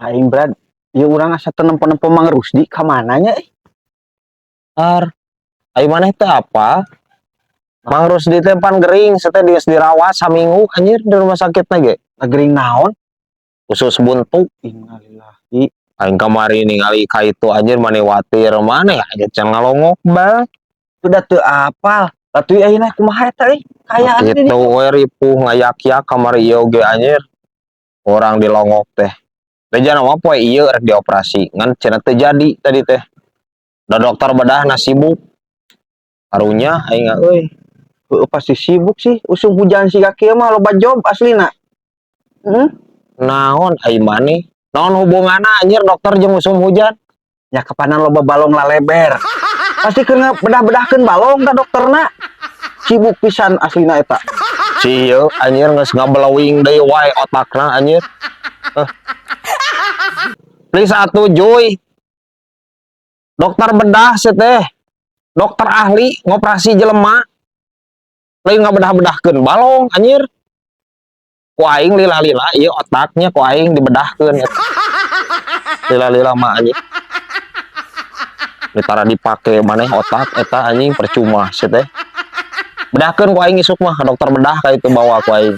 Aing Brad, ya urang asa teu nempo-nempo Mang Rusdi ka mananya Ayo maneh teh apa? Mang Rusdi teh pan gering, teh geus dirawat saminggu anjir di rumah sakit ge. ngagering naon? Usus buntu. Innalillahi. Aing kamari ningali ka itu anjir maneh watir maneh aja can ngalongok bal. Udah teu apal. Atuh ayeuna kumaha eta euy? Kaayaan teh Kitu we ripuh ngayak-yak kamari ieu ge anjir. Orang dilongok teh. Beja nama poe ieu rek dioperasi ngan cenah teu jadi tadi teh. Da dokter bedah na sibuk. Karunya aing euy. Heueuh pasti sibuk sih. Usum hujan si kaki mah loba job aslina. Naon ai maneh? Naon hubunganna anjir dokter jeung musim hujan? Ya kapanan loba balong laleber. Pasti keur bedah-bedahkeun balong ka dokterna. Sibuk pisan aslina eta. Si ieu anjir geus ngabeleuwing deui wae otakna anjir. Please atuh Juy. Dokter bedah sih teh. Dokter ahli ngoperasi jelema. Lain ngabedah-bedahkeun balong anjir. Ku aing lila-lila ieu otaknya ku aing dibedahkeun eta. Lila-lila mah anjing. Ditara dipake maneh otak eta anjing percuma sih teh. Bedahkeun ku aing isuk mah dokter bedah ka itu bawa ku aing.